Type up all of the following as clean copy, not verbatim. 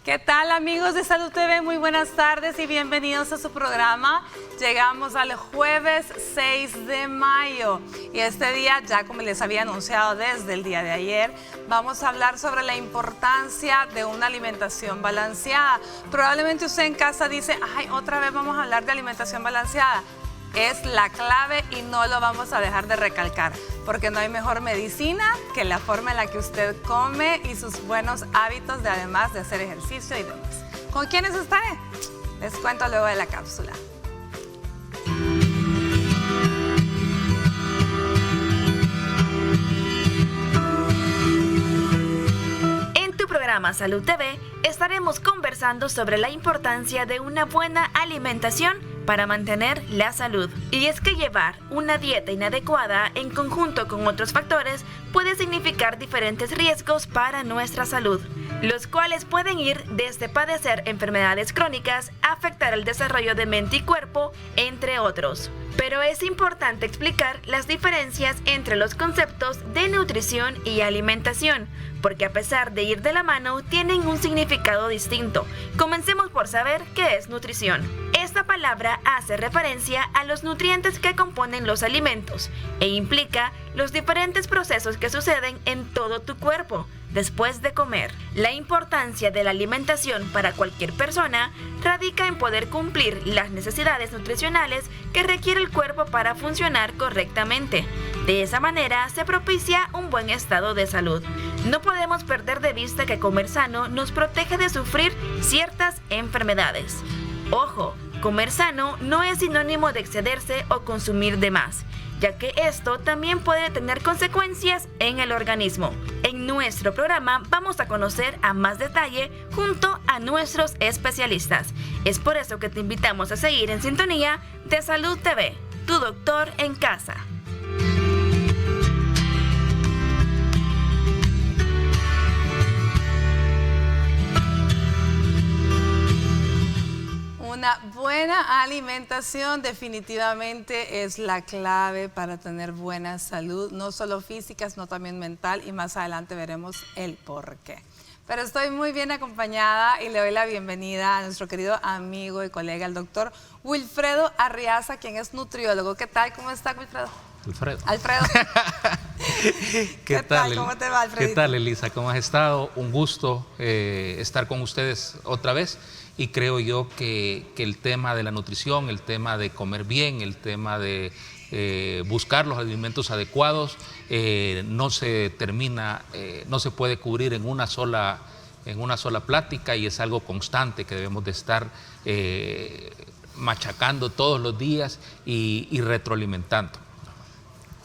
¿Qué tal, amigos de Salud TV? Muy buenas tardes y bienvenidos a su programa. Llegamos al jueves 6 de mayo y este día, ya como les había anunciado desde el día de ayer, vamos a hablar sobre la importancia de una alimentación balanceada. Probablemente usted en casa dice, ay, otra vez vamos a hablar de alimentación balanceada. Es la clave y no lo vamos a dejar de recalcar, porque no hay mejor medicina que la forma en la que usted come y sus buenos hábitos de además de hacer ejercicio y demás. ¿Con quiénes estaré? Les cuento luego de la cápsula. En tu programa Salud TV estaremos conversando sobre la importancia de una buena alimentación para mantener la salud. Y es que llevar una dieta inadecuada en conjunto con otros factores puede significar diferentes riesgos para nuestra salud, los cuales pueden ir desde padecer enfermedades crónicas, afectar el desarrollo de mente y cuerpo, entre otros. Pero es importante explicar las diferencias entre los conceptos de nutrición y alimentación, porque a pesar de ir de la mano, tienen un significado distinto. Comencemos por saber qué es nutrición. Esta palabra hace referencia a los nutrientes que componen los alimentos e implica los diferentes procesos que suceden en todo tu cuerpo después de comer. La importancia de la alimentación para cualquier persona radica en poder cumplir las necesidades nutricionales que requiere el cuerpo para funcionar correctamente. De esa manera se propicia un buen estado de salud. No podemos perder de vista que comer sano nos protege de sufrir ciertas enfermedades. Ojo, comer sano no es sinónimo de excederse o consumir de más, ya que esto también puede tener consecuencias en el organismo. En nuestro programa vamos a conocer a más detalle junto a nuestros especialistas. Es por eso que te invitamos a seguir en sintonía de Salud TV, tu doctor en casa. Una buena alimentación definitivamente es la clave para tener buena salud, no solo física, sino también mental, y más adelante veremos el por qué. Pero estoy muy bien acompañada y le doy la bienvenida a nuestro querido amigo y colega, el doctor Wilfredo Arriaza, quien es nutriólogo. ¿Qué tal? ¿Cómo está, Wilfredo? Alfredo. ¿Qué tal? ¿Cómo te va, Alfredito? ¿Qué tal, Elisa? ¿Cómo has estado? Un gusto estar con ustedes otra vez. Y creo yo que el tema de la nutrición, el tema de comer bien, el tema de buscar los alimentos adecuados, no se puede cubrir en una sola plática, y es algo constante que debemos de estar machacando todos los días y retroalimentando.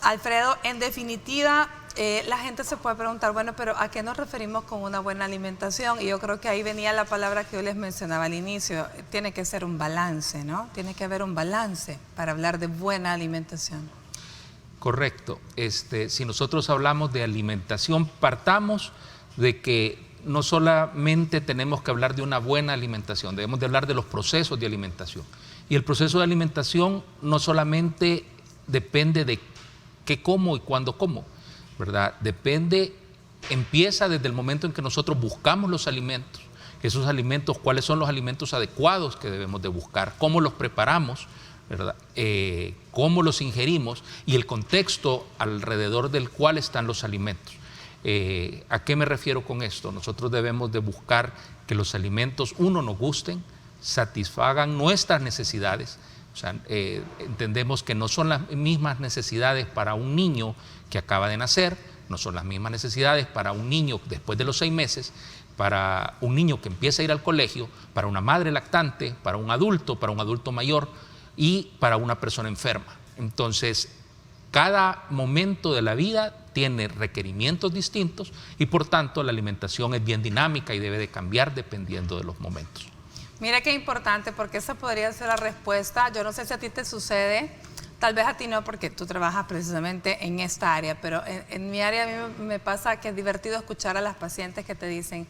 Alfredo, en definitiva, la gente se puede preguntar, bueno, pero ¿a qué nos referimos con una buena alimentación? Y yo creo que ahí venía la palabra que yo les mencionaba al inicio. Tiene que ser un balance, ¿no? Tiene que haber un balance para hablar de buena alimentación. Correcto. Si nosotros hablamos de alimentación, partamos de que no solamente tenemos que hablar de una buena alimentación, debemos de hablar de los procesos de alimentación. Y el proceso de alimentación no solamente depende de qué como y cuándo como, ¿verdad? Empieza desde el momento en que nosotros buscamos los alimentos, esos alimentos, cuáles son los alimentos adecuados que debemos de buscar, cómo los preparamos, ¿verdad? Cómo los ingerimos y el contexto alrededor del cual están los alimentos. ¿A qué me refiero con esto? Nosotros debemos de buscar que los alimentos, uno, nos gusten, satisfagan nuestras necesidades. O sea, entendemos que no son las mismas necesidades para un niño que acaba de nacer, no son las mismas necesidades para un niño después de los 6 meses, para un niño que empieza a ir al colegio, para una madre lactante, para un adulto mayor y para una persona enferma. Entonces, cada momento de la vida tiene requerimientos distintos y por tanto la alimentación es bien dinámica y debe de cambiar dependiendo de los momentos. Mira qué importante, porque esa podría ser la respuesta. Yo no sé si a ti te sucede, tal vez a ti no, porque tú trabajas precisamente en esta área, pero en mi área a mí me pasa que es divertido escuchar a las pacientes que te dicen,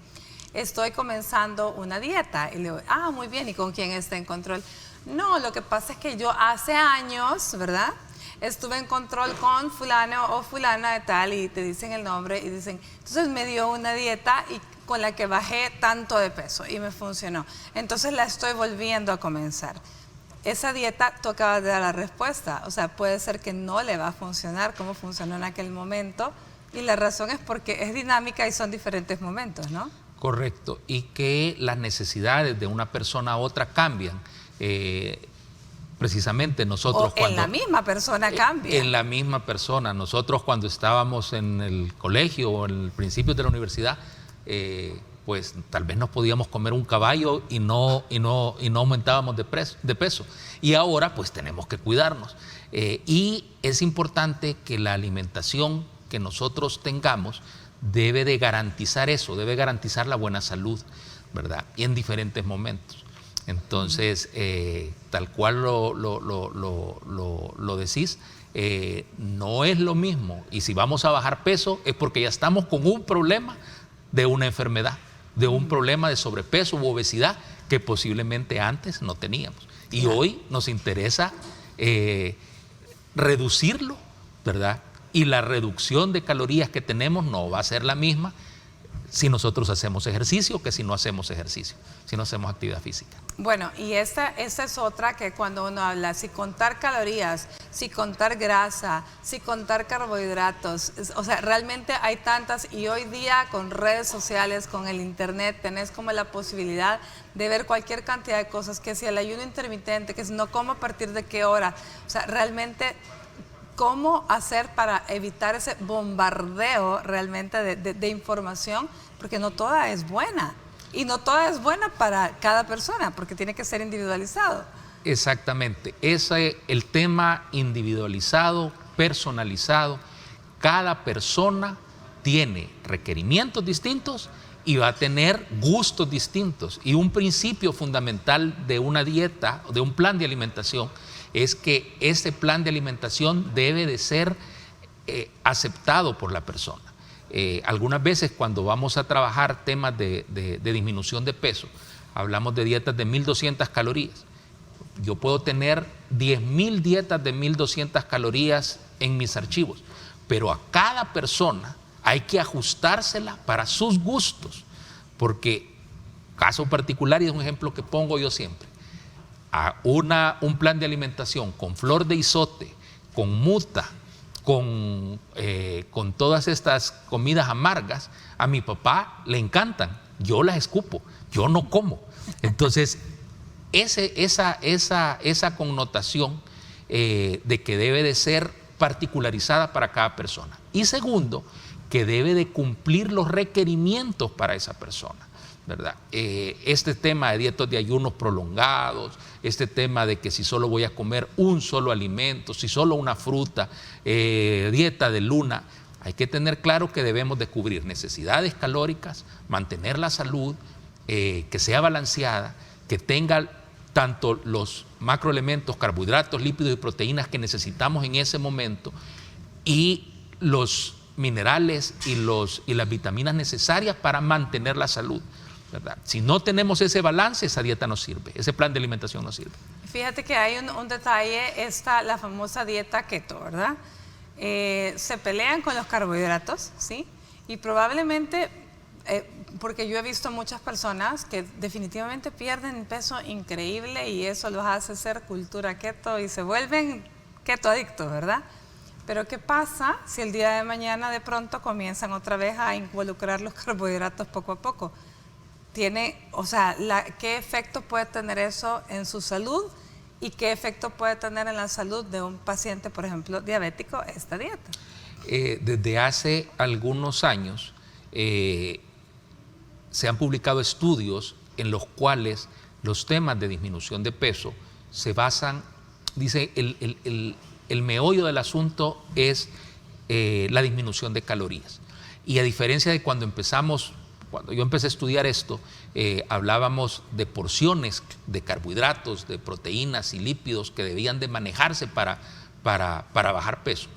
estoy comenzando una dieta. Y le digo, ah, muy bien, ¿y con quién está en control? No, lo que pasa es que yo hace años, ¿verdad?, estuve en control con fulano o fulana de tal, y te dicen el nombre y dicen, entonces me dio una dieta y con la que bajé tanto de peso y me funcionó. Entonces la estoy volviendo a comenzar. Esa dieta, tú acabas de dar la respuesta, o sea, puede ser que no le va a funcionar como funcionó en aquel momento, y la razón es porque es dinámica y son diferentes momentos, ¿no? Correcto, y que las necesidades de una persona a otra cambian. Precisamente nosotros en la misma persona cambia. En la misma persona. Nosotros cuando estábamos en el colegio o en el principio de la universidad, pues tal vez nos podíamos comer un caballo y no aumentábamos de peso. Y ahora pues tenemos que cuidarnos. Y es importante que la alimentación que nosotros tengamos debe de garantizar eso, debe garantizar la buena salud, ¿verdad? Y en diferentes momentos. Entonces, tal cual lo decís, no es lo mismo. Y si vamos a bajar peso es porque ya estamos con un problema de una enfermedad, de un problema de sobrepeso u obesidad que posiblemente antes no teníamos. Y hoy nos interesa reducirlo, ¿verdad? Y la reducción de calorías que tenemos no va a ser la misma si nosotros hacemos ejercicio que si no hacemos ejercicio, si no hacemos actividad física. Bueno, y esta es otra que cuando uno habla, si contar calorías, si contar grasa, si contar carbohidratos, o sea, realmente hay tantas, y hoy día con redes sociales, con el internet, tenés como la posibilidad de ver cualquier cantidad de cosas, que si el ayuno intermitente, que si no como a partir de qué hora, o sea, realmente cómo hacer para evitar ese bombardeo realmente de información, porque no toda es buena. Y no toda es buena para cada persona, porque tiene que ser individualizado. Exactamente. Ese es el tema individualizado, personalizado. Cada persona tiene requerimientos distintos y va a tener gustos distintos. Y un principio fundamental de una dieta, de un plan de alimentación, es que ese plan de alimentación debe de ser aceptado por la persona. Algunas veces cuando vamos a trabajar temas de disminución de peso, hablamos de dietas de 1.200 calorías. Yo puedo tener 10.000 dietas de 1.200 calorías en mis archivos, pero a cada persona hay que ajustársela para sus gustos, porque caso particular, y es un ejemplo que pongo yo siempre, a un plan de alimentación con flor de izote, con muta, con todas estas comidas amargas, a mi papá le encantan, yo las escupo, yo no como. Entonces, esa connotación de que debe de ser particularizada para cada persona. Y segundo, que debe de cumplir los requerimientos para esa persona, ¿verdad? Este tema de dietas de ayunos prolongados, este tema de que si solo voy a comer un solo alimento, si solo una fruta, dieta de luna, hay que tener claro que debemos de cubrir necesidades calóricas, mantener la salud, que sea balanceada, que tenga tanto los macroelementos, carbohidratos, lípidos y proteínas que necesitamos en ese momento, y los minerales y las vitaminas necesarias para mantener la salud, ¿verdad? Si no tenemos ese balance, esa dieta no sirve, ese plan de alimentación no sirve. Fíjate que hay un detalle, la famosa dieta keto, ¿verdad? Se pelean con los carbohidratos, ¿sí? Y probablemente, porque yo he visto muchas personas que definitivamente pierden peso increíble y eso los hace ser cultura keto y se vuelven keto adictos, ¿verdad? Pero ¿qué pasa si el día de mañana de pronto comienzan otra vez a involucrar los carbohidratos poco a poco? ¿Qué efecto puede tener eso en su salud y qué efecto puede tener en la salud de un paciente, por ejemplo, diabético, esta dieta? Desde hace algunos años se han publicado estudios en los cuales los temas de disminución de peso se basan, dice, el meollo del asunto es la disminución de calorías. Y a diferencia de cuando yo empecé a estudiar esto, hablábamos de porciones de carbohidratos, de proteínas y lípidos que debían de manejarse para bajar peso.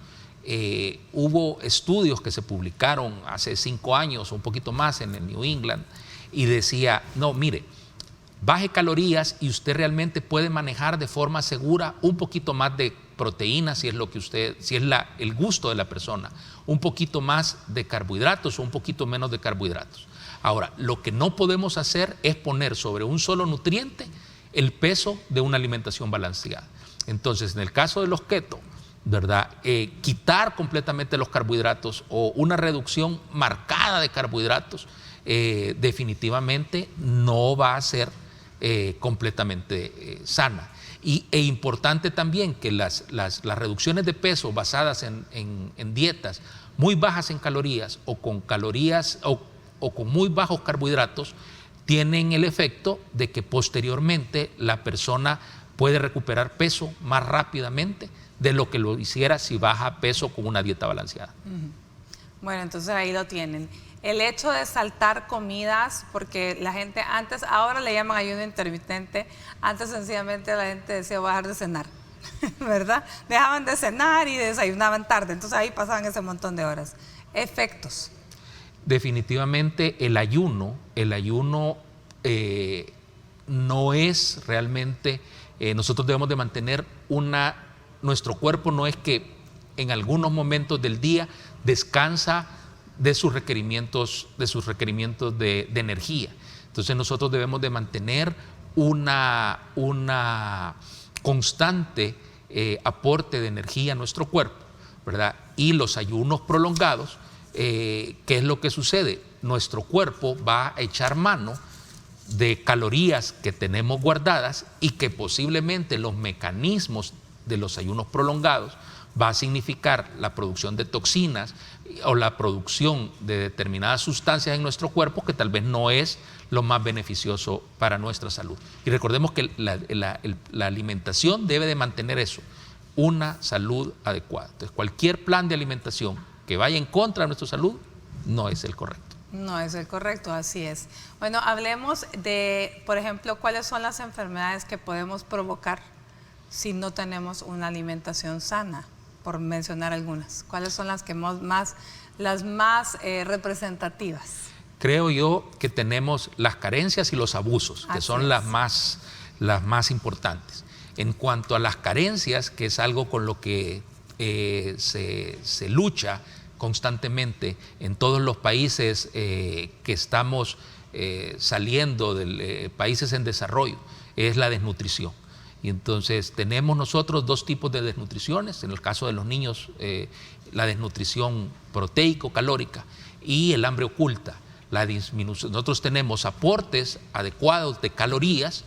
Hubo estudios que se publicaron hace 5 años o un poquito más en el New England, y decía, no, mire, baje calorías y usted realmente puede manejar de forma segura un poquito más de proteínas, si es el gusto de la persona, un poquito más de carbohidratos o un poquito menos de carbohidratos. Ahora, lo que no podemos hacer es poner sobre un solo nutriente el peso de una alimentación balanceada. Entonces, en el caso de los keto, ¿verdad? Quitar completamente los carbohidratos o una reducción marcada de carbohidratos definitivamente no va a ser completamente sana. E importante también que las reducciones de peso basadas en dietas muy bajas en calorías o con calorías o con muy bajos carbohidratos tienen el efecto de que posteriormente la persona puede recuperar peso más rápidamente de lo que lo hiciera si baja peso con una dieta balanceada. Bueno, entonces ahí lo tienen. El hecho de saltar comidas, porque la gente antes, ahora le llaman ayuno intermitente, antes sencillamente la gente decía voy a dejar de cenar, ¿verdad? Dejaban de cenar y desayunaban tarde, entonces ahí pasaban ese montón de horas. Efectos. Definitivamente el ayuno no es realmente, nosotros debemos de mantener nuestro cuerpo no es que en algunos momentos del día descansa de sus requerimientos de energía. Entonces nosotros debemos de mantener una constante aporte de energía a nuestro cuerpo, ¿verdad? Y los ayunos prolongados, ¿qué es lo que sucede? Nuestro cuerpo va a echar mano de calorías que tenemos guardadas y que posiblemente los mecanismos de los ayunos prolongados va a significar la producción de toxinas o la producción de determinadas sustancias en nuestro cuerpo que tal vez no es lo más beneficioso para nuestra salud. Y recordemos que la alimentación debe de mantener eso, una salud adecuada. Entonces, cualquier plan de alimentación que vaya en contra de nuestra salud no es el correcto. No es el correcto, así es. Bueno, hablemos de, por ejemplo, cuáles son las enfermedades que podemos provocar si no tenemos una alimentación sana, por mencionar algunas. ¿Cuáles son las más representativas? Creo yo que tenemos las carencias y los abusos, que son las más importantes. En cuanto a las carencias, que es algo con lo que se lucha constantemente en todos los países que estamos saliendo de países en desarrollo, es la desnutrición. Y entonces tenemos nosotros dos tipos de desnutriciones. En el caso de los niños, la desnutrición proteico-calórica y el hambre oculta. Nosotros tenemos aportes adecuados de calorías,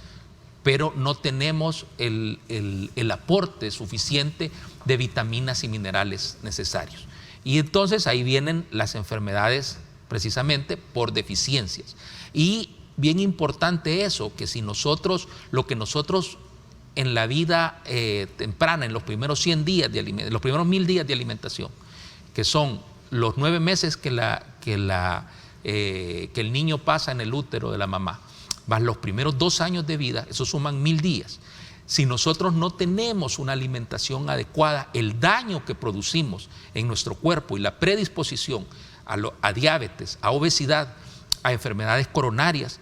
pero no tenemos el aporte suficiente de vitaminas y minerales necesarios. Y entonces ahí vienen las enfermedades precisamente por deficiencias. Y bien importante eso, que si lo que nosotros en la vida temprana, en los primeros 100 días, los primeros 1000 días de alimentación, que son los 9 meses que el niño pasa en el útero de la mamá, más los primeros 2 años de vida, eso suman 1000 días. Si nosotros no tenemos una alimentación adecuada, el daño que producimos en nuestro cuerpo y la predisposición a diabetes, a obesidad, a enfermedades coronarias,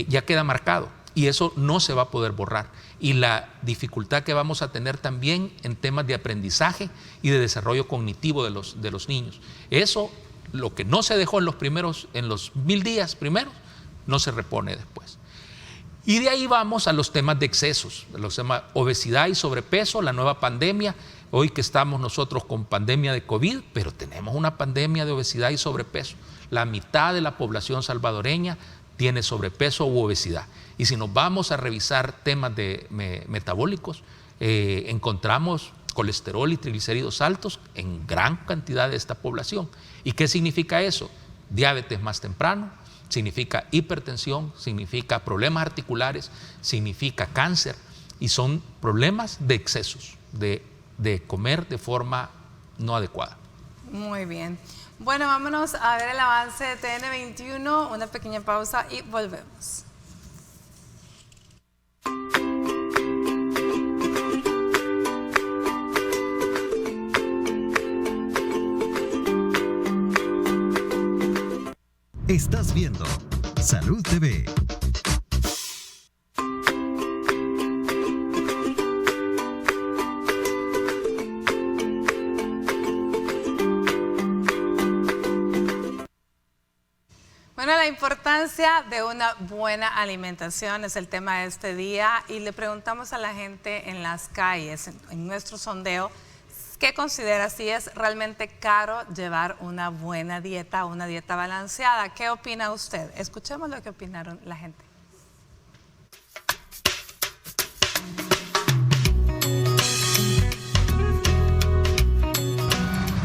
ya queda marcado. Y eso no se va a poder borrar. Y la dificultad que vamos a tener también en temas de aprendizaje y de desarrollo cognitivo de los niños. Eso, lo que no se dejó en los 1000 días primeros, no se repone después. Y de ahí vamos a los temas de excesos, los temas obesidad y sobrepeso, la nueva pandemia. Hoy que estamos nosotros con pandemia de COVID, pero tenemos una pandemia de obesidad y sobrepeso. La mitad de la población salvadoreña tiene sobrepeso u obesidad. Y si nos vamos a revisar temas metabólicos, encontramos colesterol y triglicéridos altos en gran cantidad de esta población. ¿Y qué significa eso? Diabetes más temprano, significa hipertensión, significa problemas articulares, significa cáncer, y son problemas de excesos, de comer de forma no adecuada. Muy bien. Bueno, vámonos a ver el avance de TN21, una pequeña pausa y volvemos. Estás viendo Salud TV. Bueno, la importancia de una buena alimentación es el tema de este día y le preguntamos a la gente en las calles, en nuestro sondeo, ¿qué considera si es realmente caro llevar una buena dieta, una dieta balanceada? ¿Qué opina usted? Escuchemos lo que opinaron la gente.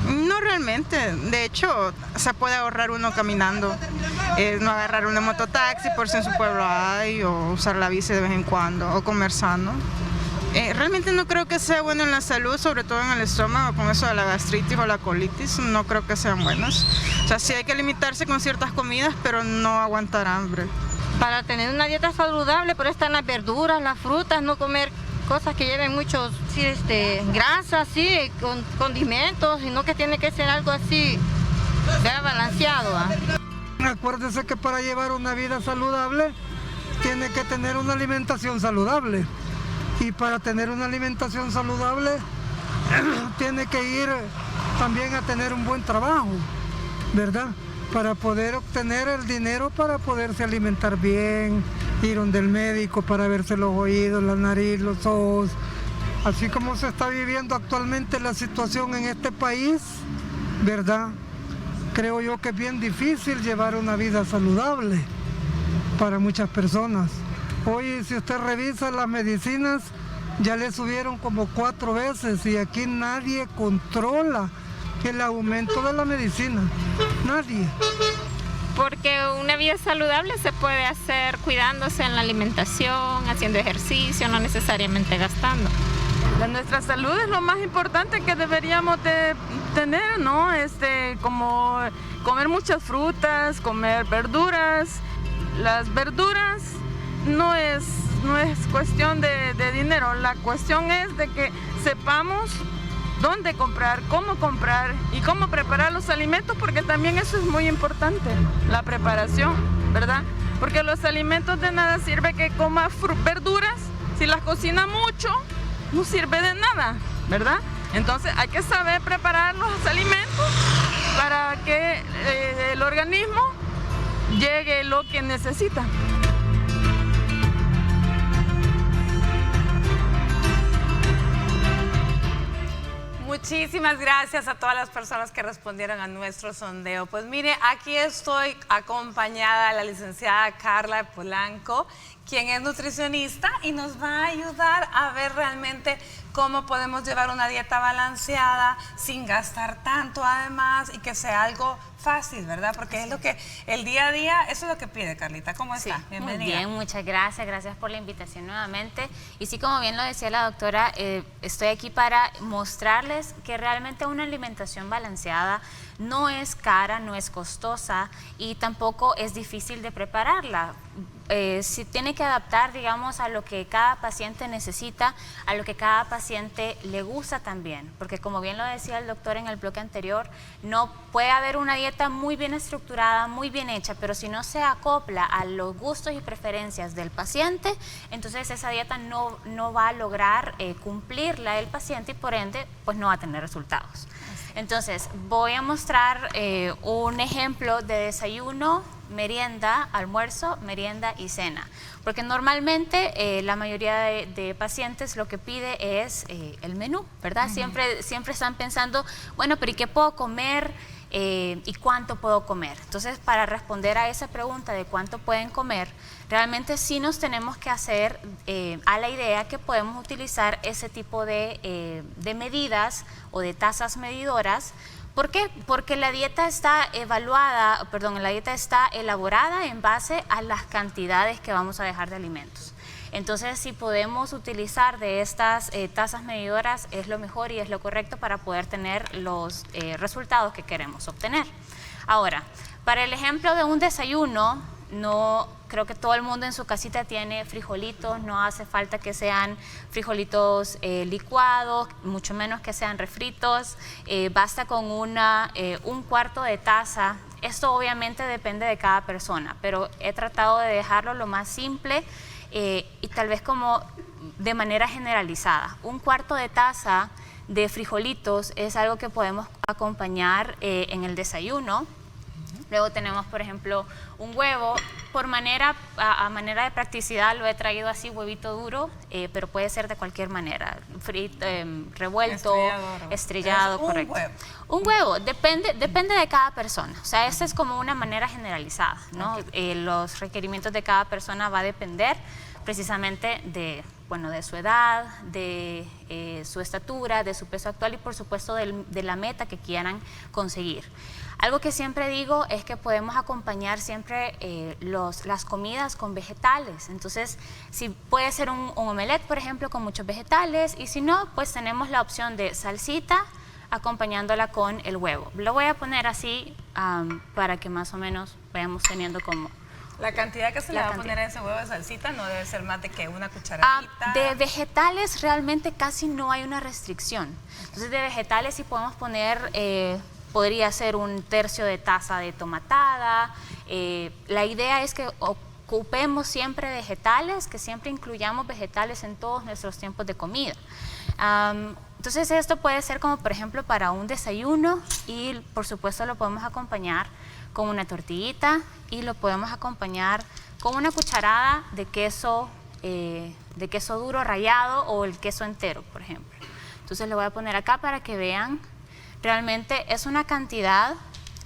No realmente, de hecho, se puede ahorrar uno caminando, no agarrar una mototaxi por si en su pueblo hay, o usar la bici de vez en cuando, o comer sano. Realmente no creo que sea bueno en la salud, sobre todo en el estómago, con eso de la gastritis o la colitis, no creo que sean buenas. O sea, sí hay que limitarse con ciertas comidas, pero no aguantar hambre. Para tener una dieta saludable, por estar las verduras, las frutas, no comer cosas que lleven muchos grasas, con condimentos, sino que tiene que ser algo así, ya balanceado. Acuérdese que para llevar una vida saludable, tiene que tener una alimentación saludable. Y para tener una alimentación saludable, tiene que ir también a tener un buen trabajo, ¿verdad? Para poder obtener el dinero para poderse alimentar bien, ir donde el médico para verse los oídos, la nariz, los ojos. Así como se está viviendo actualmente la situación en este país, ¿verdad? Creo yo que es bien difícil llevar una vida saludable para muchas personas. Hoy, si usted revisa las medicinas, ya le subieron como 4 veces y aquí nadie controla el aumento de la medicina. Nadie. Porque una vida saludable se puede hacer cuidándose en la alimentación, haciendo ejercicio, no necesariamente gastando. Nuestra salud es lo más importante que deberíamos de tener, ¿no? Como comer muchas frutas, comer verduras. Las verduras no es cuestión de dinero, la cuestión es de que sepamos dónde comprar, y cómo preparar los alimentos, porque también eso es muy importante, la preparación, ¿verdad? Porque los alimentos de nada sirve que coma verduras, si las cocina mucho, no sirve de nada, ¿verdad? Entonces hay que saber preparar los alimentos para que el organismo llegue lo que necesita. Muchísimas gracias a todas las personas que respondieron a nuestro sondeo. Pues mire, aquí estoy acompañada de la licenciada Carla Polanco, quien es nutricionista y nos va a ayudar a ver realmente cómo podemos llevar una dieta balanceada sin gastar tanto además y que sea algo fácil, ¿verdad? Porque es lo que el día a día, eso es lo que pide Carlita. ¿Cómo está? Bienvenida. Muy bien, muchas gracias, gracias por la invitación nuevamente. Y sí, como bien lo decía la doctora, estoy aquí para mostrarles que realmente una alimentación balanceada no es cara, no es costosa y tampoco es difícil de prepararla. Se tiene que adaptar, digamos, a lo que cada paciente necesita, a lo que cada paciente le gusta también, porque como bien lo decía el doctor en el bloque anterior, no puede haber una dieta muy bien estructurada, muy bien hecha, pero si no se acopla a los gustos y preferencias del paciente, entonces esa dieta no va a lograr cumplirla el paciente y por ende pues no va a tener resultados. Entonces voy a mostrar un ejemplo de desayuno, merienda, almuerzo, merienda y cena. Porque normalmente la mayoría de pacientes lo que pide es el menú, ¿verdad? Siempre están pensando, bueno, pero ¿y qué puedo comer? ¿Y cuánto puedo comer? Entonces, para responder a esa pregunta de cuánto pueden comer, realmente sí nos tenemos que hacer a la idea que podemos utilizar ese tipo de medidas o de tazas medidoras. ¿Por qué? Porque la dieta está elaborada en base a las cantidades que vamos a dejar de alimentos. Entonces, si podemos utilizar de estas tazas medidoras, es lo mejor y es lo correcto para poder tener los resultados que queremos obtener. Ahora, para el ejemplo de un desayuno, creo que todo el mundo en su casita tiene frijolitos, no hace falta que sean frijolitos licuados, mucho menos que sean refritos, basta con un cuarto de taza Esto obviamente depende de cada persona, pero he tratado de dejarlo lo más simple y tal vez como de manera generalizada. Un cuarto de taza de frijolitos es algo que podemos acompañar en el desayuno. Luego tenemos, por ejemplo, un huevo. A manera de practicidad lo he traído así, huevito duro, pero puede ser de cualquier manera, frito, revuelto, estrellado, correcto. Un huevo, depende de cada persona. O sea, esta es como una manera generalizada, ¿no? Los requerimientos de cada persona va a depender precisamente de su edad, de su estatura, de su peso actual y por supuesto de la meta que quieran conseguir. Algo que siempre digo es que podemos acompañar siempre las comidas con vegetales. Entonces, si puede ser un omelette, por ejemplo, con muchos vegetales, y si no, pues tenemos la opción de salsita acompañándola con el huevo. Lo voy a poner así para que más o menos vayamos teniendo como... La cantidad que se le va a poner a ese huevo de salsita no debe ser más de que una cucharadita. De vegetales realmente casi no hay una restricción. Entonces, de vegetales sí podemos poner... podría ser un tercio de taza de tomatada. La idea es que ocupemos siempre vegetales, que siempre incluyamos vegetales en todos nuestros tiempos de comida. Entonces esto puede ser como por ejemplo para un desayuno y por supuesto lo podemos acompañar con una tortillita y lo podemos acompañar con una cucharada de queso duro rallado o el queso entero, por ejemplo. Entonces lo voy a poner acá para que vean. Realmente es una cantidad,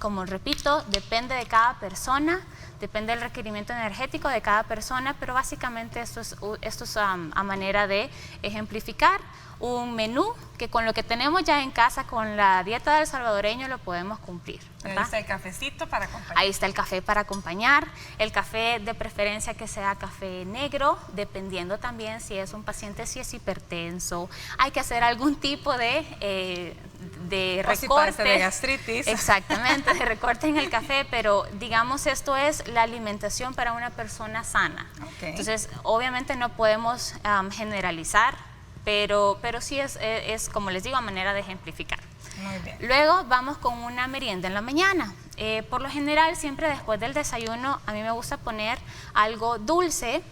como repito, depende de cada persona, depende del requerimiento energético de cada persona, pero básicamente esto es a manera de ejemplificar un menú que con lo que tenemos ya en casa, con la dieta del salvadoreño, lo podemos cumplir, ¿verdad? Ahí está el cafecito para acompañar. Ahí está el café para acompañar, el café de preferencia que sea café negro, dependiendo también si es un paciente, si es hipertenso, hay que hacer algún tipo de recorte de gastritis. Exactamente, de recorte en el café, pero digamos esto es la alimentación para una persona sana. Okay. Entonces, obviamente no podemos generalizar, pero sí es, como les digo, a manera de ejemplificar. Muy bien. Luego vamos con una merienda en la mañana. Por lo general, siempre después del desayuno, a mí me gusta poner algo dulce,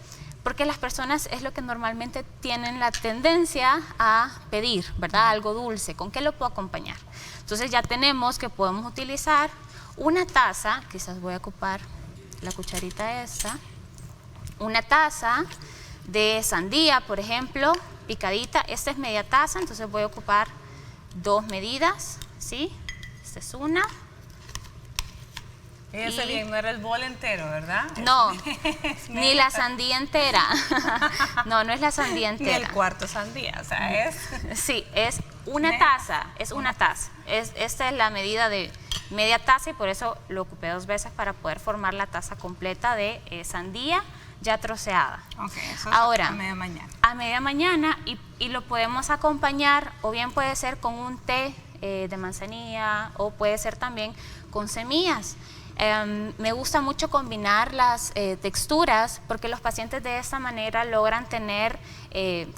porque las personas es lo que normalmente tienen la tendencia a pedir, ¿verdad? Algo dulce. ¿Con qué lo puedo acompañar? Entonces ya tenemos que podemos utilizar una taza, quizás voy a ocupar la cucharita esta, una taza de sandía, por ejemplo, picadita. Esta es media taza, entonces voy a ocupar 2 medidas, ¿sí? Esta es una. Fíjense bien, no era el bol entero, ¿verdad? No, ni la sandía entera. No es la sandía entera. Ni el cuarto sandía, o sea, es... Sí, es una taza, es una taza. Esta es la medida de media taza y por eso lo ocupé 2 veces para poder formar la taza completa de sandía ya troceada. Ok, eso ahora, es a media mañana. A media mañana y lo podemos acompañar, o bien puede ser con un té de manzanilla o puede ser también con semillas. Me gusta mucho combinar las texturas porque los pacientes de esta manera logran tener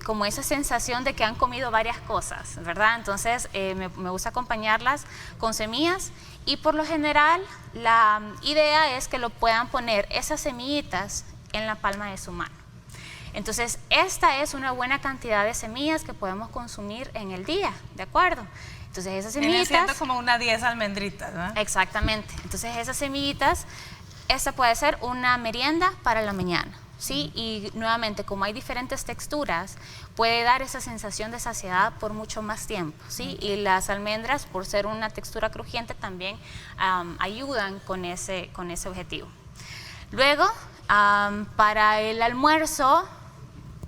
como esa sensación de que han comido varias cosas, ¿verdad? Entonces me gusta acompañarlas con semillas y por lo general la idea es que lo puedan poner esas semillitas en la palma de su mano. Entonces esta es una buena cantidad de semillas que podemos consumir en el día, ¿de acuerdo? Entonces esas semillitas... Viene siendo como una 10 almendritas, ¿no? Exactamente. Entonces esas semillitas, esta puede ser una merienda para la mañana, ¿sí? Y nuevamente, como hay diferentes texturas, puede dar esa sensación de saciedad por mucho más tiempo, ¿sí? Y las almendras, por ser una textura crujiente, también ayudan con ese objetivo. Luego, para el almuerzo,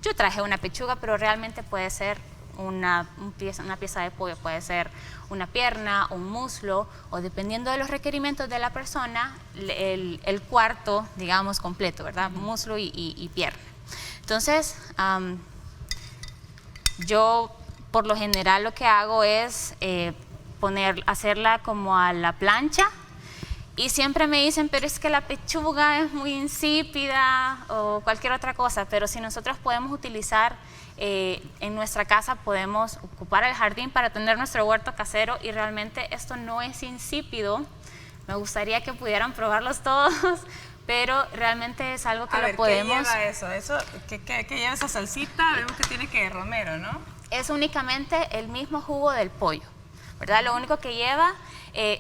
yo traje una pechuga, pero realmente puede ser una pieza de pollo, puede ser una pierna, un muslo, o dependiendo de los requerimientos de la persona, el cuarto, digamos, completo, ¿verdad? Muslo y pierna. Entonces, yo por lo general lo que hago es hacerla como a la plancha. Y siempre me dicen, pero es que la pechuga es muy insípida o cualquier otra cosa, pero si nosotros podemos utilizar en nuestra casa, podemos ocupar el jardín para tener nuestro huerto casero y realmente esto no es insípido, Me gustaría que pudieran probarlos todos, pero realmente es algo que lo podemos... ¿Qué lleva eso? ¿Qué lleva esa salsita? Vemos que tiene que romero, ¿no? Es únicamente el mismo jugo del pollo, ¿verdad? Lo único que lleva,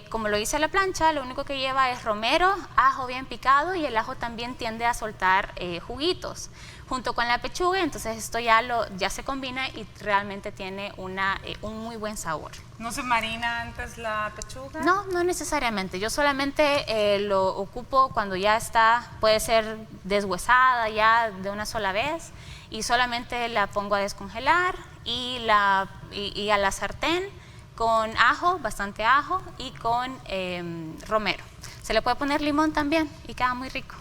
como lo hice a la plancha, lo único que lleva es romero, ajo bien picado, y el ajo también tiende a soltar juguitos junto con la pechuga. Entonces esto ya se combina y realmente tiene un muy buen sabor. ¿No se marina antes la pechuga? No, no necesariamente. Yo solamente lo ocupo cuando ya está, puede ser deshuesada ya de una sola vez, y solamente la pongo a descongelar y a la sartén con ajo, bastante ajo, y con romero. Se le puede poner limón también y queda muy rico.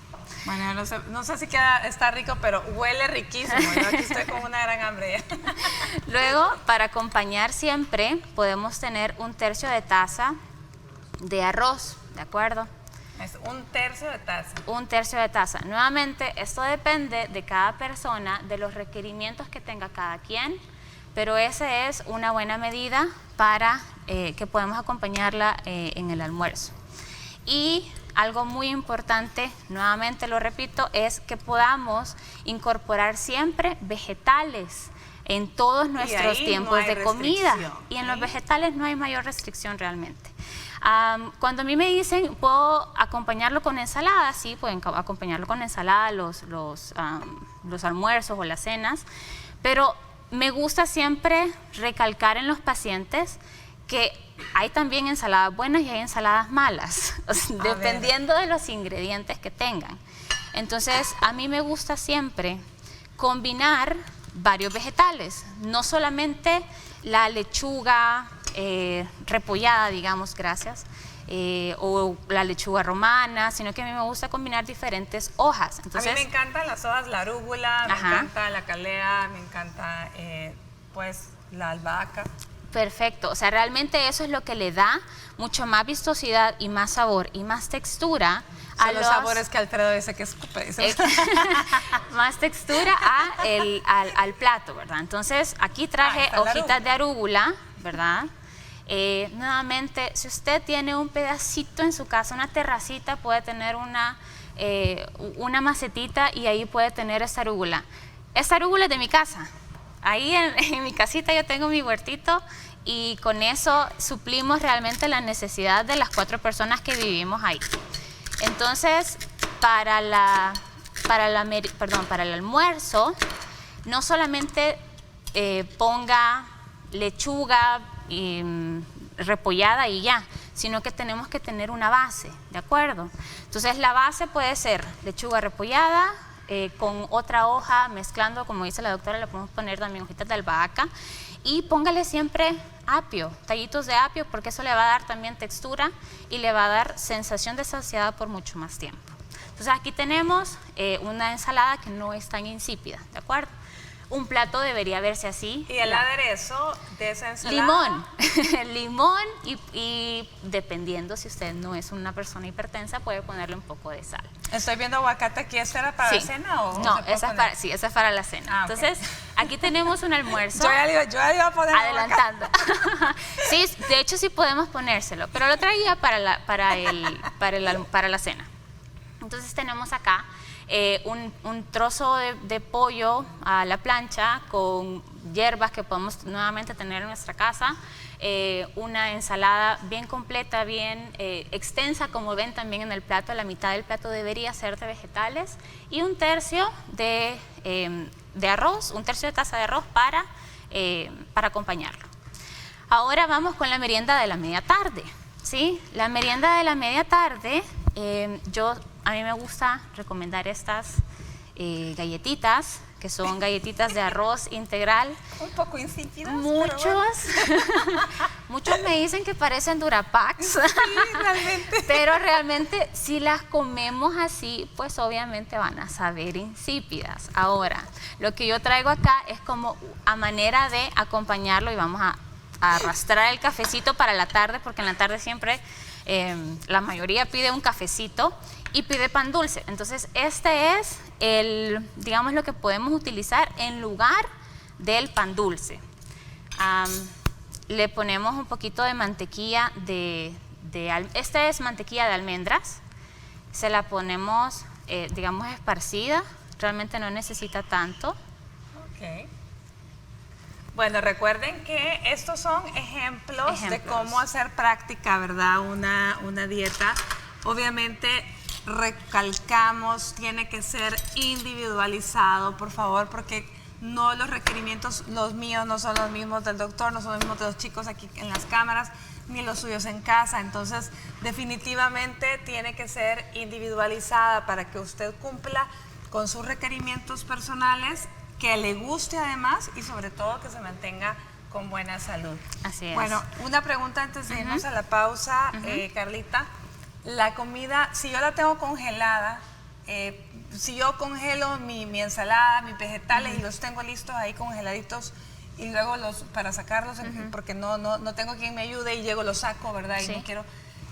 Bueno, no sé si está rico, pero huele riquísimo. Yo aquí estoy con una gran hambre. Luego, para acompañar siempre, podemos tener 1/3 de taza de arroz, ¿de acuerdo? Es 1/3 de taza. 1/3 de taza. Nuevamente, esto depende de cada persona, de los requerimientos que tenga cada quien, pero esa es una buena medida para que podamos acompañarla en el almuerzo. Y algo muy importante, nuevamente lo repito, es que podamos incorporar siempre vegetales en todos nuestros tiempos de comida. Y en los vegetales no hay mayor restricción realmente. Cuando a mí me dicen, ¿puedo acompañarlo con ensalada? Sí, pueden acompañarlo con ensalada, los almuerzos o las cenas, pero me gusta siempre recalcar en los pacientes que hay también ensaladas buenas y hay ensaladas malas, dependiendo de los ingredientes que tengan. Entonces, a mí me gusta siempre combinar varios vegetales, no solamente la lechuga repollada, digamos, o la lechuga romana, sino que a mí me gusta combinar diferentes hojas. Entonces, a mí me encantan las hojas, la arúgula, me encanta la calea, me encanta pues la albahaca. Perfecto, o sea, realmente eso es lo que le da mucho más vistosidad y más sabor y más textura a los sabores que Alfredo dice que escupe. Más textura al plato, ¿verdad? Entonces, aquí traje hojitas de arúgula, ¿verdad? Nuevamente, si usted tiene un pedacito en su casa, una terracita, puede tener una macetita y ahí puede tener esta arúgula. Esta arúgula es de mi casa. Ahí en mi casita yo tengo mi huertito y con eso suplimos realmente la necesidad de las 4 personas que vivimos ahí. Entonces, para el almuerzo, no solamente ponga lechuga repollada y ya, sino que tenemos que tener una base, ¿de acuerdo? Entonces, la base puede ser lechuga repollada, con otra hoja, mezclando, como dice la doctora, le podemos poner también hojitas de albahaca, y póngale siempre apio, tallitos de apio, porque eso le va a dar también textura y le va a dar sensación de saciedad por mucho más tiempo. Entonces aquí tenemos una ensalada que no es tan insípida, ¿de acuerdo? Un plato debería verse así. ¿Y el aderezo de esa ensalada? Limón. Limón y dependiendo si usted no es una persona hipertensa, puede ponerle un poco de sal. Estoy viendo aguacate aquí. ¿Esta era para la cena o no? Esa es para la cena. Entonces, aquí tenemos un almuerzo. Yo ya iba a poner adelantando. Sí, de hecho sí podemos ponérselo, pero lo traía para la cena. Entonces tenemos acá un trozo de pollo a la plancha con hierbas que podemos nuevamente tener en nuestra casa, una ensalada bien completa, bien extensa, como ven también en el plato. La mitad del plato debería ser de vegetales y 1/3 de arroz, 1/3 de taza de arroz para acompañarlo. Ahora vamos con la merienda de la media tarde, ¿sí? La merienda de la media tarde, a mí me gusta recomendar estas galletitas, que son galletitas de arroz integral. Un poco insípidas. Muchos me dicen que parecen Durapax. Sí, realmente. Pero realmente si las comemos así, pues obviamente van a saber insípidas. Ahora, lo que yo traigo acá es como a manera de acompañarlo, y vamos a arrastrar el cafecito para la tarde, porque en la tarde siempre la mayoría pide un cafecito y pide pan dulce. Entonces este es digamos, lo que podemos utilizar en lugar del pan dulce. Le ponemos un poquito de mantequilla de esta es mantequilla de almendras, se la ponemos, digamos, esparcida, realmente no necesita tanto. Ok. Bueno, recuerden que estos son ejemplos de cómo hacer práctica, ¿verdad? Una dieta. Obviamente, recalcamos, tiene que ser individualizado, por favor, porque no los requerimientos, los míos no son los mismos del doctor, no son los mismos de los chicos aquí en las cámaras, ni los suyos en casa. Entonces, definitivamente tiene que ser individualizada para que usted cumpla con sus requerimientos personales, que le guste además y sobre todo que se mantenga con buena salud. Así es. Bueno, una pregunta antes de irnos a la pausa, Carlita. La comida, si yo la tengo congelada, si yo congelo mi ensalada, mis vegetales y los tengo listos ahí congeladitos y luego para sacarlos, porque no tengo quien me ayude y llego, los saco, ¿verdad? Y no quiero...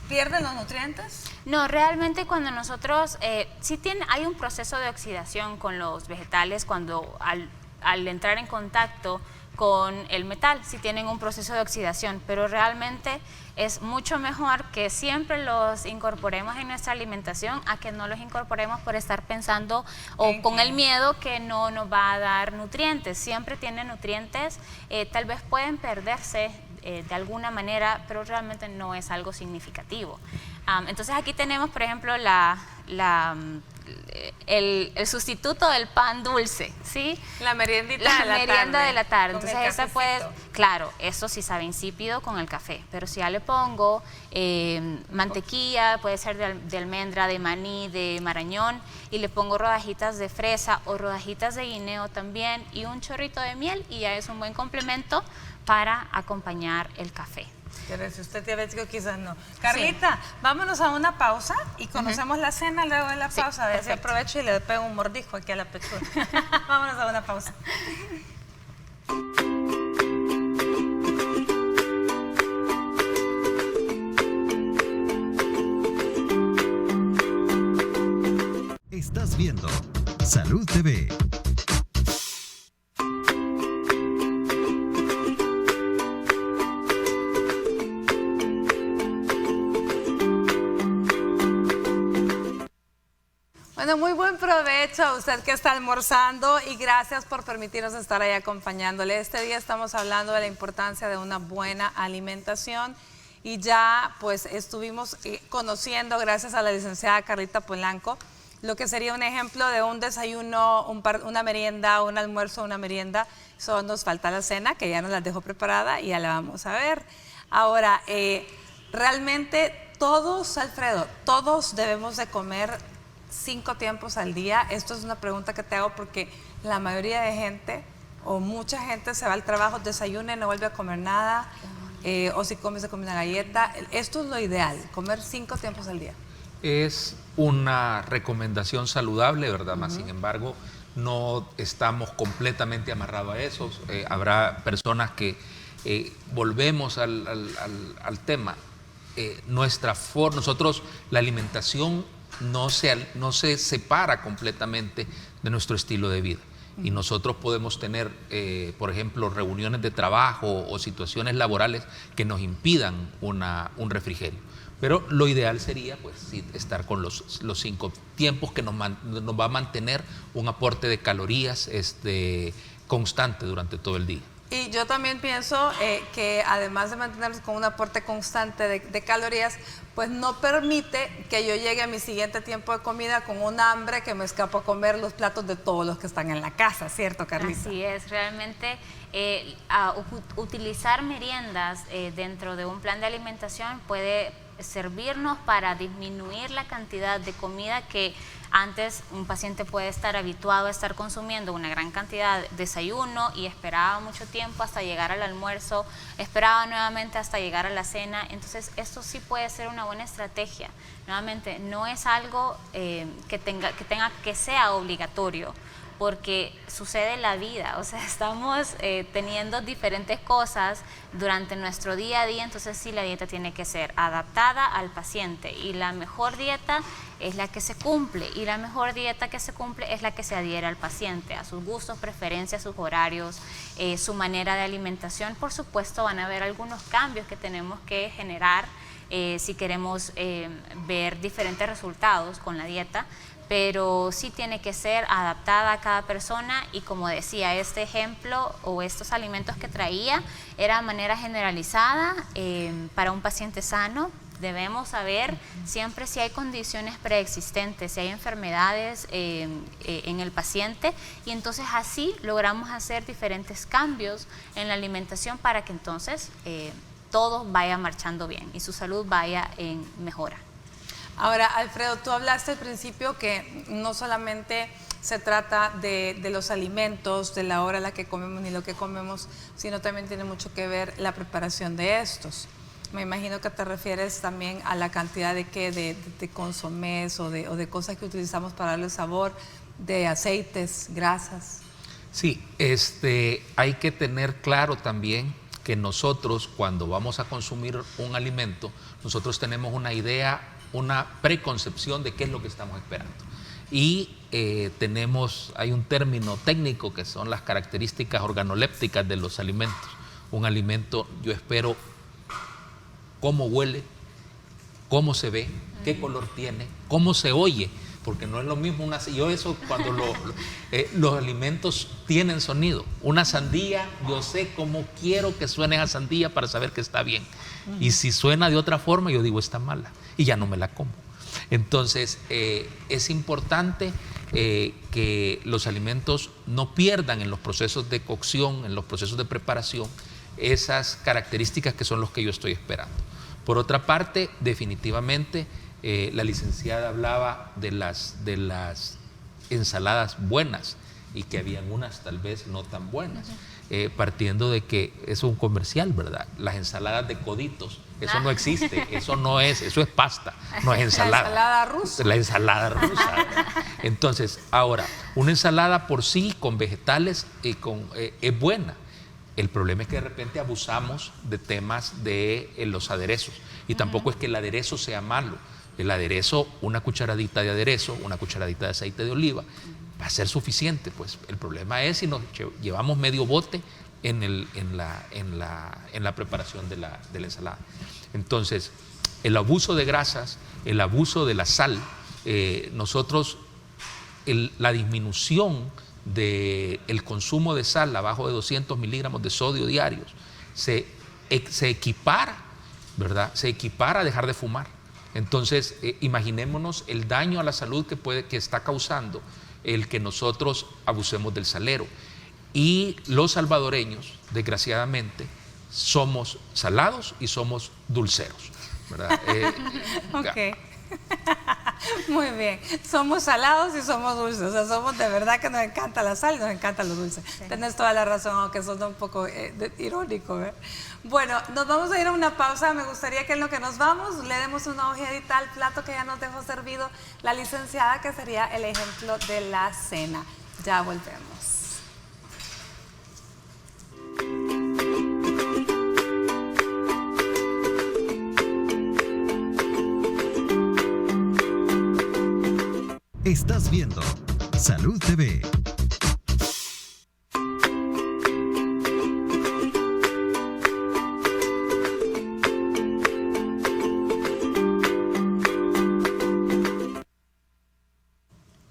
¿Pierden los nutrientes? No, realmente cuando nosotros, hay un proceso de oxidación con los vegetales cuando al entrar en contacto con el metal, sí tienen un proceso de oxidación, pero realmente es mucho mejor que siempre los incorporemos en nuestra alimentación a que no los incorporemos por estar pensando o con el miedo que no nos va a dar nutrientes. Siempre tienen nutrientes, tal vez pueden perderse de alguna manera, pero realmente no es algo significativo. Entonces aquí tenemos, por ejemplo, el sustituto del pan dulce, ¿sí? La meriendita de la merienda de la tarde. Con Entonces esa puede, claro, eso sí sabe insípido con el café, pero si ya le pongo mantequilla, puede ser de almendra, de maní, de marañón, y le pongo rodajitas de fresa o rodajitas de guineo también y un chorrito de miel, y ya es un buen complemento para acompañar el café. Pero si usted es diabético, quizás no. Carlita, vámonos a una pausa y conocemos la cena luego de la pausa. A ver si aprovecho y le pego un mordisco aquí a la pechuga. Vámonos a una pausa. Estás viendo Salud TV. Bueno, muy buen provecho a usted que está almorzando y gracias por permitirnos estar ahí acompañándole. Este día estamos hablando de la importancia de una buena alimentación y ya pues estuvimos conociendo, gracias a la licenciada Carlita Polanco, lo que sería un ejemplo de un desayuno, una merienda, un almuerzo, una merienda. Solo nos falta la cena, que ya nos la dejó preparada y ya la vamos a ver. Ahora, realmente todos, Alfredo, todos debemos de comer 5 tiempos al día. Esto es una pregunta que te hago porque la mayoría de gente o mucha gente se va al trabajo, desayuna y no vuelve a comer nada, o si come se come una galleta. Esto es lo ideal, comer 5 tiempos al día. Es una recomendación saludable, ¿verdad? Más sin embargo, no estamos completamente amarrados a eso. Habrá personas que volvemos al tema. Nosotros, la alimentación no se separa completamente de nuestro estilo de vida. Y nosotros podemos tener, por ejemplo, reuniones de trabajo o situaciones laborales que nos impidan un refrigerio. Pero lo ideal sería pues, sí, estar con los 5 tiempos que nos va a mantener un aporte de calorías constante durante todo el día. Y yo también pienso que además de mantenernos con un aporte constante de calorías, pues no permite que yo llegue a mi siguiente tiempo de comida con un hambre que me escapo a comer los platos de todos los que están en la casa, ¿cierto, Carlita? Así es, realmente utilizar meriendas dentro de un plan de alimentación puede servirnos para disminuir la cantidad de comida que antes un paciente puede estar habituado a estar consumiendo una gran cantidad de desayuno y esperaba mucho tiempo hasta llegar al almuerzo, esperaba nuevamente hasta llegar a la cena. Entonces esto sí puede ser una buena estrategia. Nuevamente, no es algo que sea obligatorio, porque sucede en la vida, o sea, estamos teniendo diferentes cosas durante nuestro día a día, entonces sí, la dieta tiene que ser adaptada al paciente y la mejor dieta es la que se cumple y la mejor dieta que se cumple es la que se adhiere al paciente, a sus gustos, preferencias, sus horarios, su manera de alimentación. Por supuesto van a haber algunos cambios que tenemos que generar si queremos ver diferentes resultados con la dieta, pero sí tiene que ser adaptada a cada persona y como decía, este ejemplo o estos alimentos que traía era de manera generalizada para un paciente sano. Debemos saber siempre si hay condiciones preexistentes, si hay enfermedades en el paciente y entonces así logramos hacer diferentes cambios en la alimentación para que entonces todo vaya marchando bien y su salud vaya en mejora. Ahora, Alfredo, tú hablaste al principio que no solamente se trata de los alimentos, de la hora a la que comemos ni lo que comemos, sino también tiene mucho que ver la preparación de estos. Me imagino que te refieres también a la cantidad de consomés o de cosas que utilizamos para darle sabor, de aceites, grasas. Sí, hay que tener claro también que nosotros cuando vamos a consumir un alimento, nosotros tenemos una idea, una preconcepción de qué es lo que estamos esperando. Y hay un término técnico que son las características organolépticas de los alimentos. Un alimento, yo espero cómo huele, cómo se ve, qué color tiene, cómo se oye, porque no es lo mismo yo eso cuando los alimentos tienen sonido. Una sandía, yo sé cómo quiero que suene esa sandía para saber que está bien. Y si suena de otra forma, yo digo está mala y ya no me la como. Entonces, es importante que los alimentos no pierdan en los procesos de cocción, en los procesos de preparación, esas características que son los que yo estoy esperando. Por otra parte, definitivamente, la licenciada hablaba de las ensaladas buenas y que habían unas tal vez no tan buenas, partiendo de que es un comercial, ¿verdad? Las ensaladas de coditos, eso no existe, eso es pasta, no es ensalada. La ensalada rusa. La ensalada rusa. Entonces, ahora, una ensalada por sí con vegetales es buena. El problema es que de repente abusamos de temas de los aderezos. Y tampoco es que el aderezo sea malo. El aderezo, una cucharadita de aderezo, una cucharadita de aceite de oliva, va a ser suficiente. Pues el problema es si nos llevamos medio bote en la preparación de la ensalada. Entonces, el abuso de grasas, el abuso de la sal, la disminución del consumo de sal abajo de 200 miligramos de sodio diarios se equipara, ¿verdad? Se equipara a dejar de fumar. Entonces, imaginémonos el daño a la salud que está causando el que nosotros abusemos del salero. Y los salvadoreños, desgraciadamente, somos salados y somos dulceros, ¿verdad? Ok. Muy bien, somos salados y somos dulces, o sea, somos de verdad que nos encanta la sal y nos encanta lo dulce. Sí. Tienes toda la razón, aunque eso es un poco irónico, ¿eh? Bueno, nos vamos a ir a una pausa. Me gustaría que en lo que nos vamos le demos una ojeadita al plato que ya nos dejó servido la licenciada, que sería el ejemplo de la cena. Ya volvemos. Estás viendo Salud TV.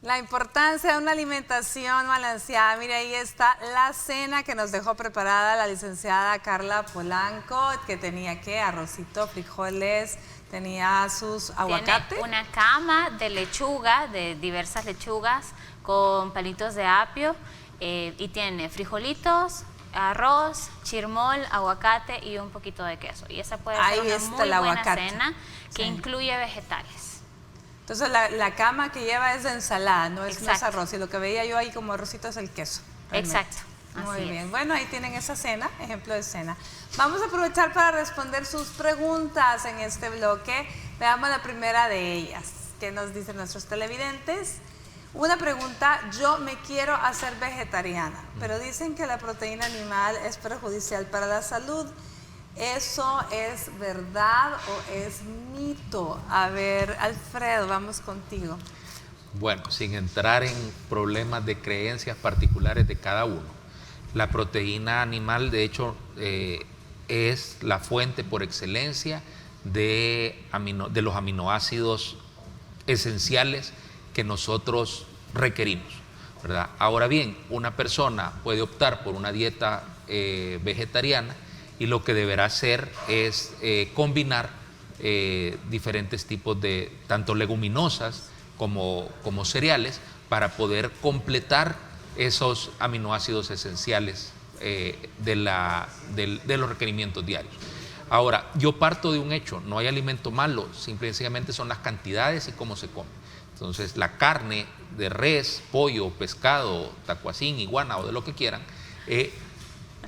La importancia de una alimentación balanceada. Mire, ahí está la cena que nos dejó preparada la licenciada Carla Polanco, que tenía arrocito, frijoles, tenía sus aguacate. Tiene una cama de lechuga, de diversas lechugas, con palitos de apio, y tiene frijolitos, arroz, chirmol, aguacate y un poquito de queso. Y esa puede ser una muy buena cena que incluye vegetales. Entonces la cama que lleva es de ensalada, no es arroz. Y lo que veía yo ahí como arrocito es el queso. Realmente. Exacto. Muy bien. Bueno, ahí tienen esa cena, ejemplo de cena. Vamos a aprovechar para responder sus preguntas en este bloque. Veamos la primera de ellas. ¿Qué nos dicen nuestros televidentes? Una pregunta: yo me quiero hacer vegetariana, pero dicen que la proteína animal es perjudicial para la salud. ¿Eso es verdad o es mito? A ver, Alfredo, vamos contigo. Bueno, sin entrar en problemas de creencias particulares de cada uno, la proteína animal, de hecho, es la fuente por excelencia de los aminoácidos esenciales que nosotros requerimos, ¿verdad? Ahora bien, una persona puede optar por una dieta vegetariana y lo que deberá hacer es combinar diferentes tipos de tanto leguminosas como cereales para poder completar esos aminoácidos esenciales de los requerimientos diarios. Ahora, yo parto de un hecho, no hay alimento malo, simple y sencillamente son las cantidades y cómo se come. Entonces, la carne de res, pollo, pescado, tacuacín, iguana o de lo que quieran,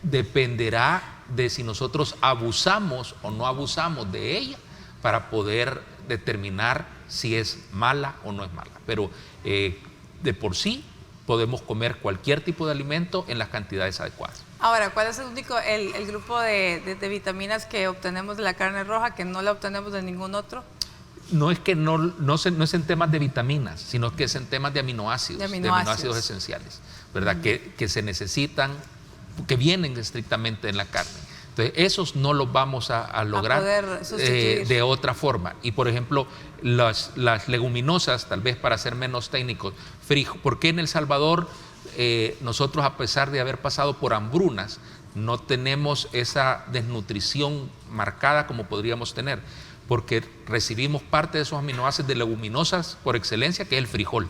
dependerá de si nosotros abusamos o no abusamos de ella para poder determinar si es mala o no es mala. Pero de por sí podemos comer cualquier tipo de alimento en las cantidades adecuadas. Ahora, ¿cuál es el grupo de vitaminas que obtenemos de la carne roja que no la obtenemos de ningún otro? No es que no es en temas de vitaminas, sino que es en temas de aminoácidos, de aminoácidos esenciales, ¿verdad? Que se necesitan, que vienen estrictamente en la carne. Entonces, esos no los vamos a lograr de otra forma. Y, por ejemplo, las leguminosas, tal vez para ser menos técnicos, ¿por qué en El Salvador nosotros, a pesar de haber pasado por hambrunas, no tenemos esa desnutrición marcada como podríamos tener? Porque recibimos parte de esos aminoácidos de leguminosas por excelencia, que es el frijol,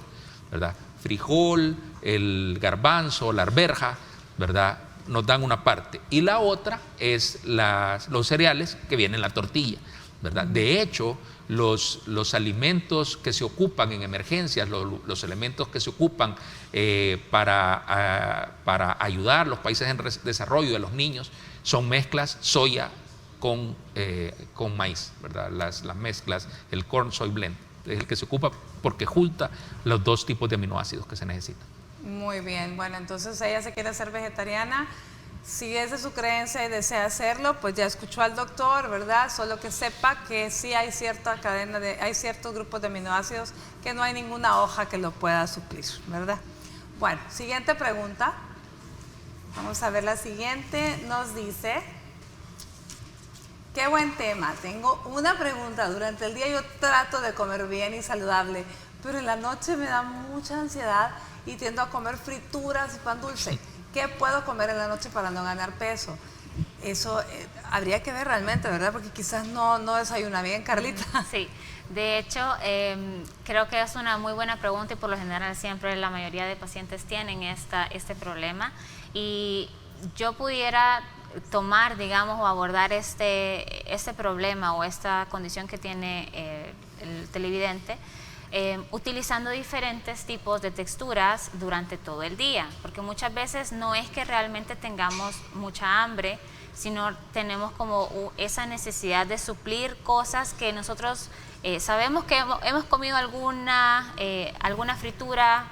¿verdad? Frijol, el garbanzo, la arveja, ¿verdad? Nos dan una parte. Y la otra es los cereales que vienen en la tortilla, ¿verdad? De hecho, los alimentos que se ocupan en emergencias, los elementos que se ocupan para ayudar a los países en desarrollo de los niños, son mezclas soya con maíz, ¿verdad? Las mezclas, el corn soy blend, es el que se ocupa porque junta los dos tipos de aminoácidos que se necesitan. Muy bien, bueno, entonces ella se quiere hacer vegetariana. Si es de su creencia y desea hacerlo, pues ya escuchó al doctor, ¿verdad? Solo que sepa que sí hay cierta cadena hay ciertos grupos de aminoácidos que no hay ninguna hoja que lo pueda suplir, ¿verdad? Bueno, siguiente pregunta. Vamos a ver la siguiente. Nos dice: qué buen tema. Tengo una pregunta. Durante el día yo trato de comer bien y saludable, pero en la noche me da mucha ansiedad y tiendo a comer frituras y pan dulce. ¿Qué puedo comer en la noche para no ganar peso? Eso habría que ver realmente, ¿verdad? Porque quizás no desayuna bien, Carlita. Sí, de hecho, creo que es una muy buena pregunta y por lo general siempre la mayoría de pacientes tienen este problema. Y yo pudiera tomar, digamos, o abordar este problema o esta condición que tiene el televidente, utilizando diferentes tipos de texturas durante todo el día, porque muchas veces no es que realmente tengamos mucha hambre, sino tenemos como esa necesidad de suplir cosas que nosotros sabemos que hemos comido alguna fritura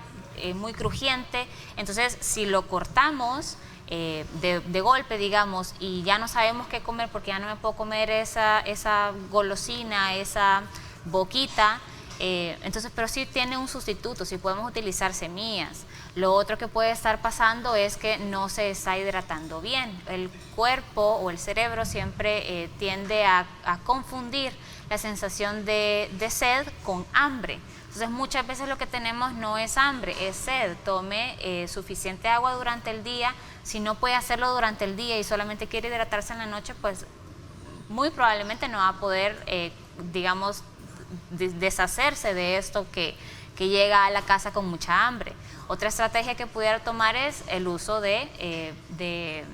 muy crujiente. Entonces, si lo cortamos de golpe, digamos, y ya no sabemos qué comer porque ya no me puedo comer esa golosina, esa boquita, entonces, pero sí tiene un sustituto, sí podemos utilizar semillas. Lo otro que puede estar pasando es que no se está hidratando bien. El cuerpo o el cerebro siempre tiende a confundir la sensación de sed con hambre. Entonces, muchas veces lo que tenemos no es hambre, es sed. Tome suficiente agua durante el día. Si no puede hacerlo durante el día y solamente quiere hidratarse en la noche, pues muy probablemente no va a poder, digamos, deshacerse de esto que llega a la casa con mucha hambre. Otra estrategia que pudiera tomar es el uso de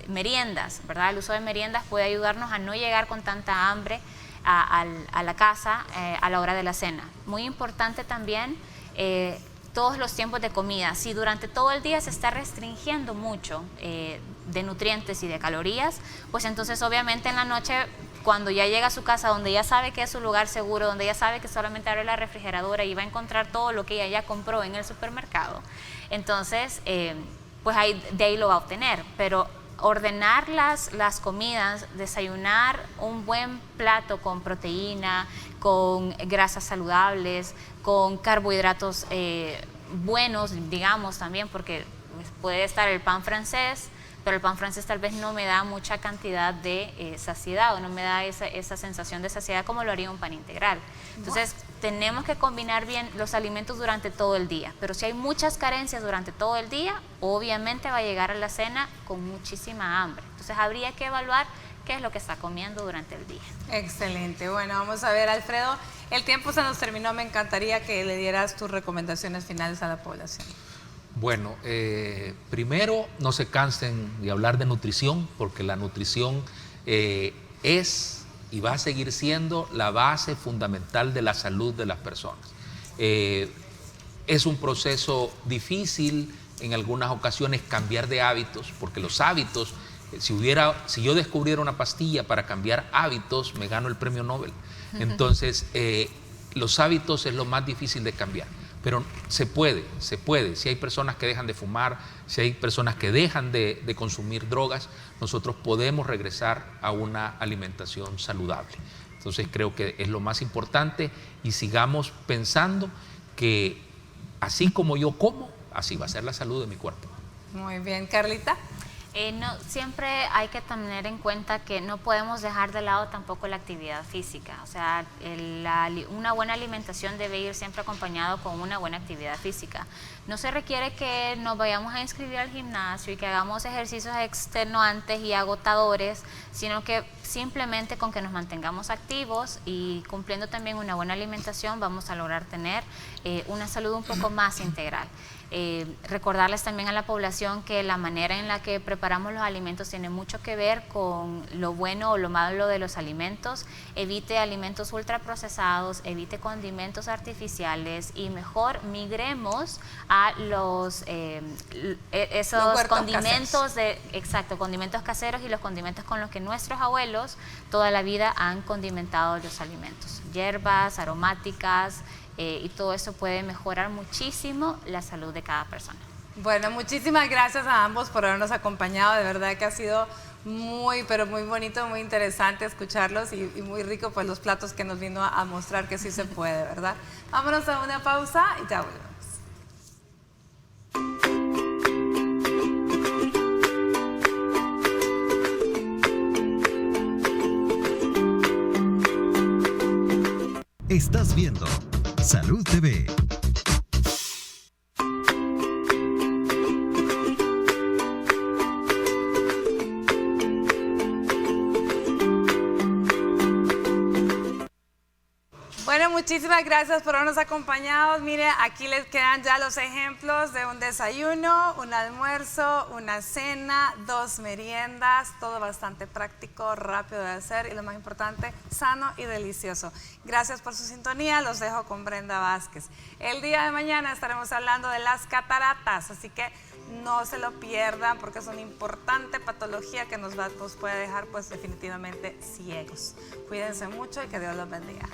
meriendas, ¿verdad? El uso de meriendas puede ayudarnos a no llegar con tanta hambre a la casa a la hora de la cena. Muy importante también todos los tiempos de comida. Si durante todo el día se está restringiendo mucho de nutrientes y de calorías, pues entonces obviamente en la noche, cuando ya llega a su casa, donde ya sabe que es su lugar seguro, donde ya sabe que solamente abre la refrigeradora y va a encontrar todo lo que ella ya compró en el supermercado, entonces pues de ahí lo va a obtener. Pero ordenar las comidas, desayunar un buen plato con proteína, con grasas saludables, con carbohidratos buenos, digamos, también, porque puede estar el pan francés, pero el pan francés tal vez no me da mucha cantidad de saciedad o no me da esa sensación de saciedad como lo haría un pan integral. Entonces, tenemos que combinar bien los alimentos durante todo el día, pero si hay muchas carencias durante todo el día, obviamente va a llegar a la cena con muchísima hambre. Entonces, habría que evaluar qué es lo que está comiendo durante el día. Excelente. Bueno, vamos a ver, Alfredo, el tiempo se nos terminó. Me encantaría que le dieras tus recomendaciones finales a la población. Bueno, primero, no se cansen de hablar de nutrición, porque la nutrición es y va a seguir siendo la base fundamental de la salud de las personas. Es un proceso difícil en algunas ocasiones cambiar de hábitos, porque los hábitos, si yo descubriera una pastilla para cambiar hábitos, me gano el premio Nobel. Entonces, los hábitos es lo más difícil de cambiar. Pero se puede. Si hay personas que dejan de fumar, si hay personas que dejan de consumir drogas, nosotros podemos regresar a una alimentación saludable. Entonces creo que es lo más importante y sigamos pensando que así como yo como, así va a ser la salud de mi cuerpo. Muy bien, Carlita. Siempre hay que tener en cuenta que no podemos dejar de lado tampoco la actividad física. O sea, una buena alimentación debe ir siempre acompañado con una buena actividad física. No se requiere que nos vayamos a inscribir al gimnasio y que hagamos ejercicios extenuantes y agotadores, sino que simplemente con que nos mantengamos activos y cumpliendo también una buena alimentación vamos a lograr tener una salud un poco más integral. Recordarles también a la población que la manera en la que preparamos los alimentos tiene mucho que ver con lo bueno o lo malo de los alimentos. Evite alimentos ultraprocesados, evite condimentos artificiales y mejor migremos a esos condimentos condimentos caseros y los condimentos con los que nuestros abuelos toda la vida han condimentado los alimentos. Hierbas, aromáticas, y todo eso puede mejorar muchísimo la salud de cada persona. Bueno, muchísimas gracias a ambos por habernos acompañado. De verdad que ha sido muy, pero muy bonito, muy interesante escucharlos y muy rico pues los platos que nos vino a mostrar que sí se puede, ¿verdad? Vámonos a una pausa y ya volvemos. Estás viendo Salud TV. Bueno, muchísimas gracias por habernos acompañado. Mire, aquí les quedan ya los ejemplos de un desayuno, un almuerzo, una cena, 2 meriendas, todo bastante práctico, rápido de hacer y lo más importante, sano y delicioso. Gracias por su sintonía, los dejo con Brenda Vázquez. El día de mañana estaremos hablando de las cataratas, así que no se lo pierdan porque es una importante patología que nos puede dejar pues definitivamente ciegos. Cuídense mucho y que Dios los bendiga.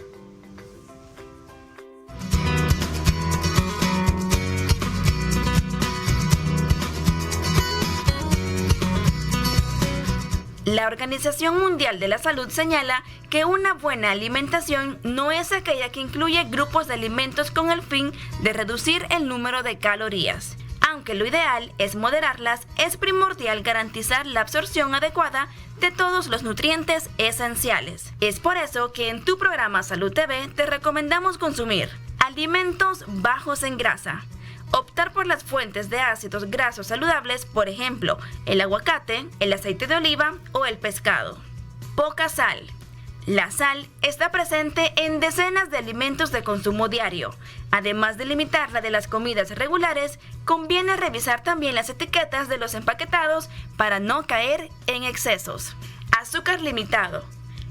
La Organización Mundial de la Salud señala que una buena alimentación no es aquella que incluye grupos de alimentos con el fin de reducir el número de calorías. Aunque lo ideal es moderarlas, es primordial garantizar la absorción adecuada de todos los nutrientes esenciales. Es por eso que en tu programa Salud TV te recomendamos consumir alimentos bajos en grasa. Optar por las fuentes de ácidos grasos saludables, por ejemplo, el aguacate, el aceite de oliva o el pescado. Poca sal. La sal está presente en decenas de alimentos de consumo diario. Además de limitarla de las comidas regulares, conviene revisar también las etiquetas de los empaquetados para no caer en excesos. Azúcar limitado.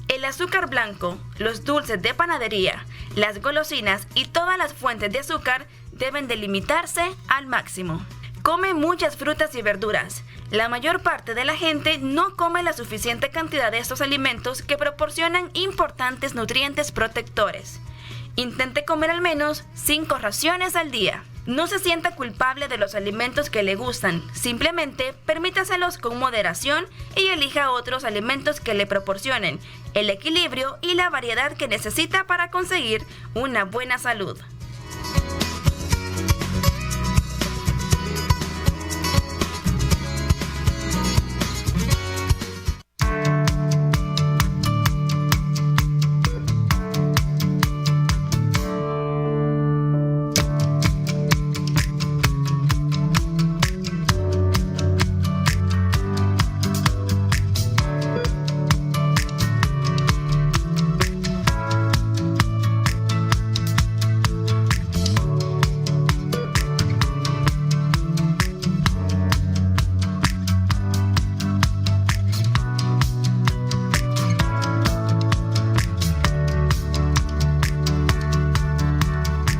El azúcar blanco, los dulces de panadería, las golosinas y todas las fuentes de azúcar deben delimitarse al máximo. Come muchas frutas y verduras. La mayor parte de la gente no come la suficiente cantidad de estos alimentos que proporcionan importantes nutrientes protectores. Intente comer al menos 5 raciones al día. No se sienta culpable de los alimentos que le gustan, simplemente permítaselos con moderación y elija otros alimentos que le proporcionen el equilibrio y la variedad que necesita para conseguir una buena salud.